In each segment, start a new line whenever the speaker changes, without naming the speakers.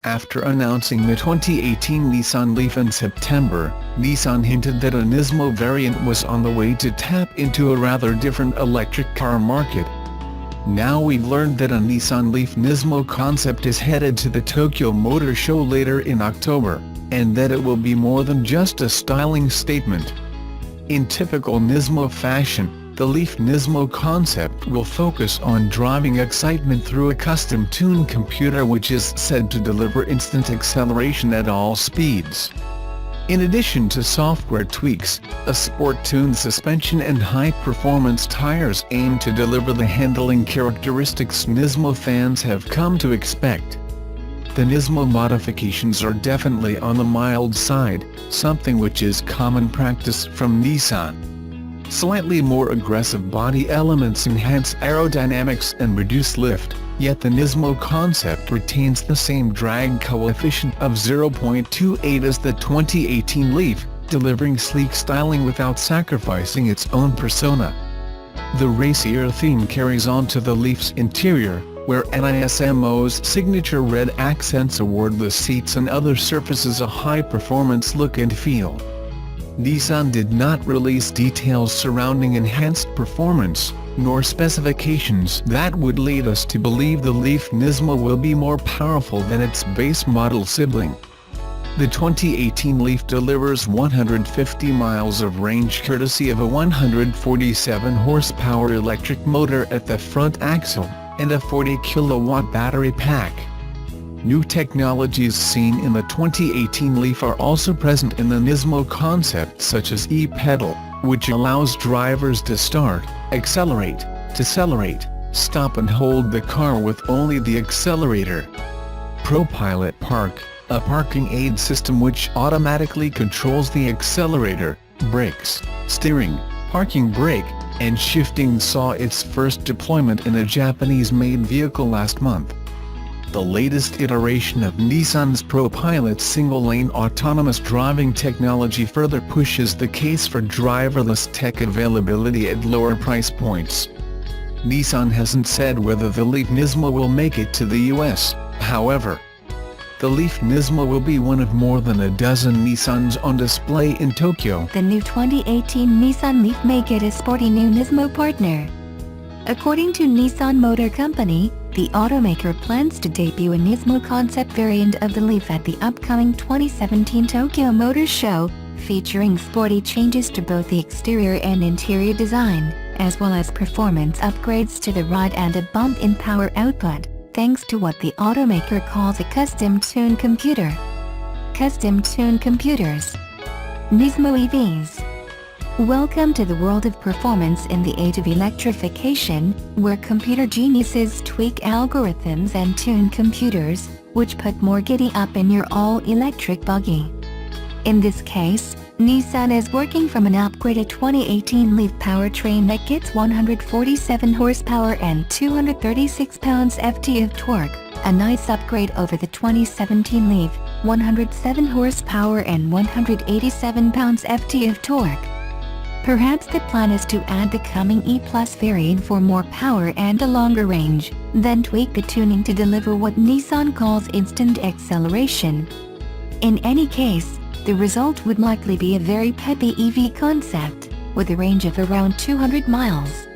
After announcing the 2018 Nissan Leaf in September, Nissan hinted that a Nismo variant was on the way to tap into a rather different electric car market. Now we've learned that a Nissan Leaf Nismo concept is headed to the Tokyo Motor Show later in October, and that it will be more than just a styling statement. In typical Nismo fashion, the Leaf Nismo concept will focus on driving excitement through a custom-tuned computer which is said to deliver instant acceleration at all speeds. In addition to software tweaks, a sport-tuned suspension and high-performance tires aim to deliver the handling characteristics Nismo fans have come to expect. The Nismo modifications are definitely on the mild side, something which is common practice from Nissan. Slightly more aggressive body elements enhance aerodynamics and reduce lift, yet the Nismo concept retains the same drag coefficient of 0.28 as the 2018 Leaf, delivering sleek styling without sacrificing its own persona. The racier theme carries on to the Leaf's interior, where Nismo's signature red accents award the seats and other surfaces a high-performance look and feel. Nissan did not release details surrounding enhanced performance, nor specifications that would lead us to believe the Leaf Nismo will be more powerful than its base model sibling. The 2018 Leaf delivers 150 miles of range courtesy of a 147-horsepower electric motor at the front axle, and a 40-kilowatt battery pack. New technologies seen in the 2018 Leaf are also present in the Nismo concept, such as e-pedal, which allows drivers to start, accelerate, decelerate, stop and hold the car with only the accelerator. ProPilot Park, a parking aid system which automatically controls the accelerator, brakes, steering, parking brake, and shifting, saw its first deployment in a Japanese-made vehicle last month. The latest iteration of Nissan's ProPilot single-lane autonomous driving technology further pushes the case for driverless tech availability at lower price points. Nissan hasn't said whether the Leaf Nismo will make it to the US, however. The Leaf Nismo will be one of more than a dozen Nissans on display in Tokyo.
The new 2018 Nissan Leaf may get a sporty new Nismo partner. According to Nissan Motor Company, the automaker plans to debut a Nismo concept variant of the Leaf at the upcoming 2017 Tokyo Motor Show, featuring sporty changes to both the exterior and interior design, as well as performance upgrades to the ride and a bump in power output, thanks to what the automaker calls a custom-tuned computer. Custom-tuned computers. Nismo EVs. Welcome to the world of performance in the age of electrification, where computer geniuses tweak algorithms and tune computers, which put more giddy up in your all-electric buggy. In this case, Nissan is working from an upgraded 2018 Leaf powertrain that gets 147 horsepower and 236 pounds-ft of torque, a nice upgrade over the 2017 Leaf, 107 horsepower and 187 pounds-ft of torque. Perhaps the plan is to add the coming E-Plus variant for more power and a longer range, then tweak the tuning to deliver what Nissan calls instant acceleration. In any case, the result would likely be a very peppy EV concept, with a range of around 200 miles.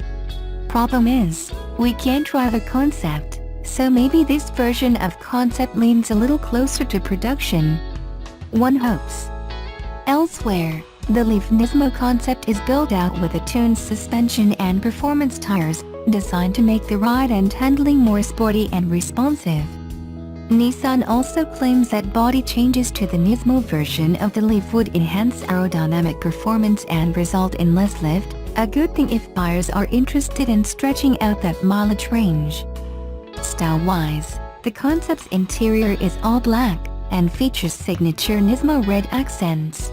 Problem is, we can't drive a concept, so maybe this version of concept leans a little closer to production. One hopes. Elsewhere, the Leaf Nismo concept is built out with a tuned suspension and performance tires, designed to make the ride and handling more sporty and responsive. Nissan also claims that body changes to the Nismo version of the Leaf would enhance aerodynamic performance and result in less lift, a good thing if buyers are interested in stretching out that mileage range. Style-wise, the concept's interior is all black, and features signature Nismo red accents.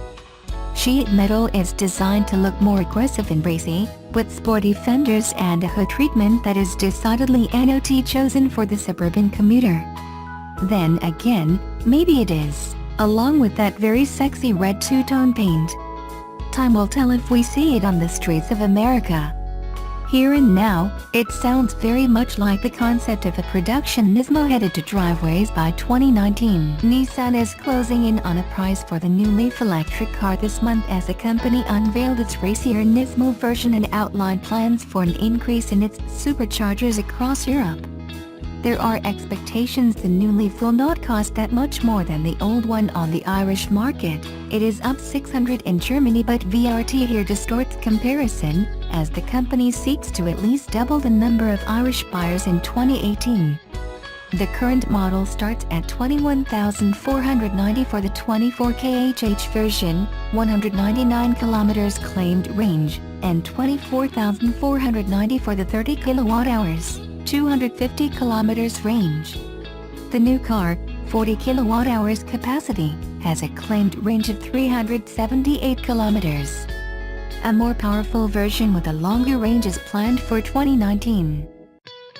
Sheet metal is designed to look more aggressive and racy, with sporty fenders and a hood treatment that is decidedly not chosen for the suburban commuter. Then again, maybe it is, along with that very sexy red two-tone paint. Time will tell if we see it on the streets of America. Here and now, it sounds very much like the concept of a production Nismo headed to driveways by 2019. Nissan is closing in on a price for the new Leaf electric car this month as the company unveiled its racier Nismo version and outlined plans for an increase in its superchargers across Europe. There are expectations the new Leaf will not cost that much more than the old one on the Irish market. It is up $600 in Germany, but VRT here distorts comparison, as the company seeks to at least double the number of Irish buyers in 2018. The current model starts at $21,490 for the 24 kHh version, 199 km claimed range, and $24,490 for the 30 kWh. 250 km range. The new car, 40 kWh capacity, has a claimed range of 378 km. A more powerful version with a longer range is planned for 2019.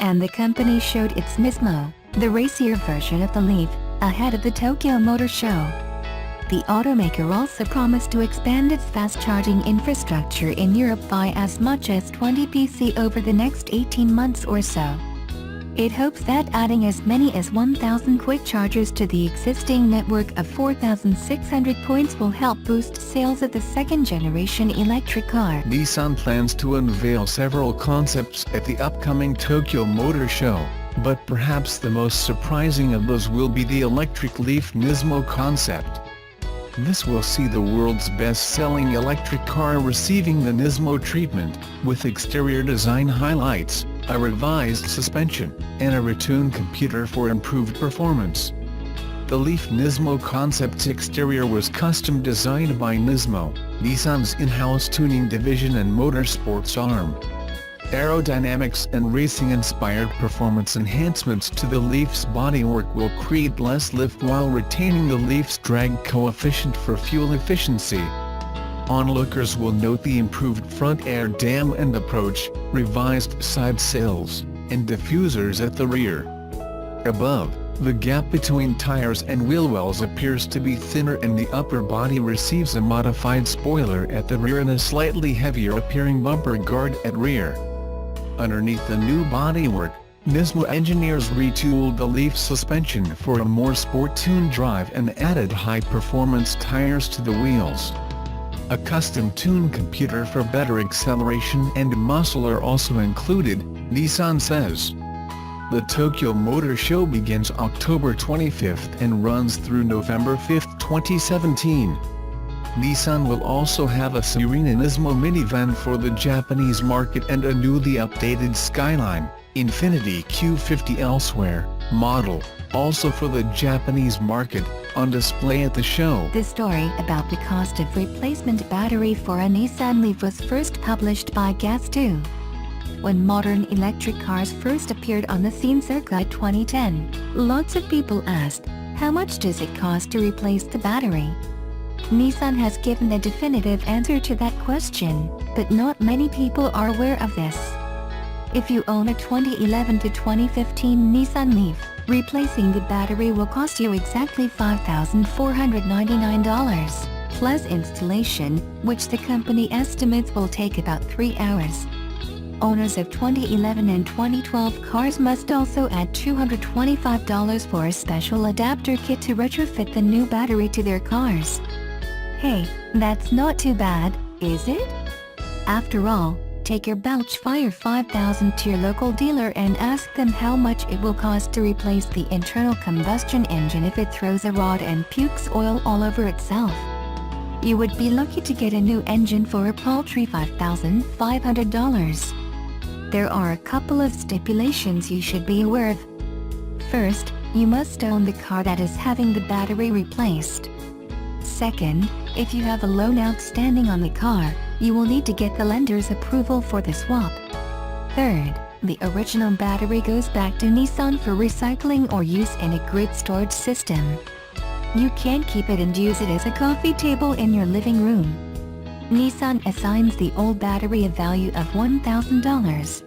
And the company showed its Nismo, the racier version of the Leaf, ahead of the Tokyo Motor Show. The automaker also promised to expand its fast-charging infrastructure in Europe by as much as 20 PC over the next 18 months or so. It hopes that adding as many as 1,000 quick chargers to the existing network of 4,600 points will help boost sales of the second-generation electric car.
Nissan plans to unveil several concepts at the upcoming Tokyo Motor Show, but perhaps the most surprising of those will be the electric Leaf Nismo concept. This will see the world's best-selling electric car receiving the Nismo treatment, with exterior design highlights, a revised suspension, and a retuned computer for improved performance. The Leaf Nismo concept's exterior was custom designed by Nismo, Nissan's in-house tuning division and motorsports arm. Aerodynamics and racing-inspired performance enhancements to the Leaf's bodywork will create less lift while retaining the Leaf's drag coefficient for fuel efficiency. Onlookers will note the improved front air dam and approach, revised side sills, and diffusers at the rear. Above, the gap between tires and wheel wells appears to be thinner and the upper body receives a modified spoiler at the rear and a slightly heavier-appearing bumper guard at rear. Underneath the new bodywork, Nismo engineers retooled the Leaf suspension for a more sport-tuned drive and added high-performance tires to the wheels. A custom-tuned computer for better acceleration and muscle are also included, Nissan says. The Tokyo Motor Show begins October 25 and runs through November 5, 2017. Nissan will also have a Serena Nismo minivan for the Japanese market and a newly updated Skyline, Infiniti Q50 elsewhere, model, also for the Japanese market, on display at the show.
The story about the cost of replacement battery for a Nissan Leaf was first published by Gas2. When modern electric cars first appeared on the scene circa 2010, lots of people asked, how much does it cost to replace the battery? Nissan has given a definitive answer to that question, but not many people are aware of this. If you own a 2011 to 2015 Nissan Leaf, replacing the battery will cost you exactly $5,499, plus installation, which the company estimates will take about 3 hours. Owners of 2011 and 2012 cars must also add $225 for a special adapter kit to retrofit the new battery to their cars. Hey, that's not too bad, is it? After all, take your Fire 5000 to your local dealer and ask them how much it will cost to replace the internal combustion engine if it throws a rod and pukes oil all over itself. You would be lucky to get a new engine for a paltry $5,500. There are a couple of stipulations you should be aware of. First, you must own the car that is having the battery replaced. Second, if you have a loan outstanding on the car, you will need to get the lender's approval for the swap. Third, the original battery goes back to Nissan for recycling or use in a grid storage system. You can't keep it and use it as a coffee table in your living room. Nissan assigns the old battery a value of $1,000.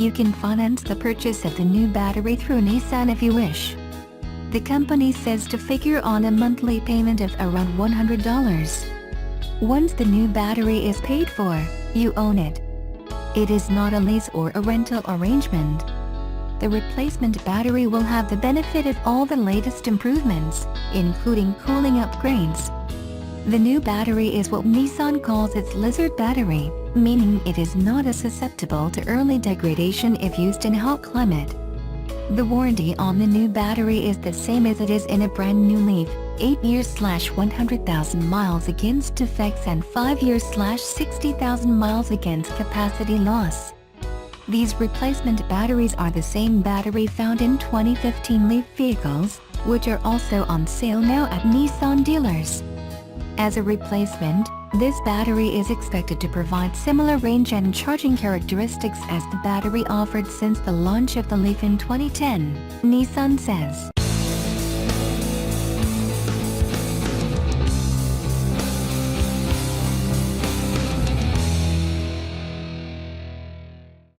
You can finance the purchase of the new battery through Nissan if you wish. The company says to figure on a monthly payment of around $100. Once the new battery is paid for, you own it. It is not a lease or a rental arrangement. The replacement battery will have the benefit of all the latest improvements, including cooling upgrades. The new battery is what Nissan calls its lizard battery, meaning it is not as susceptible to early degradation if used in hot climate. The warranty on the new battery is the same as it is in a brand new Leaf, 8 years/100,000 miles against defects and 5 years/60,000 miles against capacity loss. These replacement batteries are the same battery found in 2015 Leaf vehicles, which are also on sale now at Nissan dealers. As a replacement, this battery is expected to provide similar range and charging characteristics as the battery offered since the launch of the Leaf in 2010, Nissan says.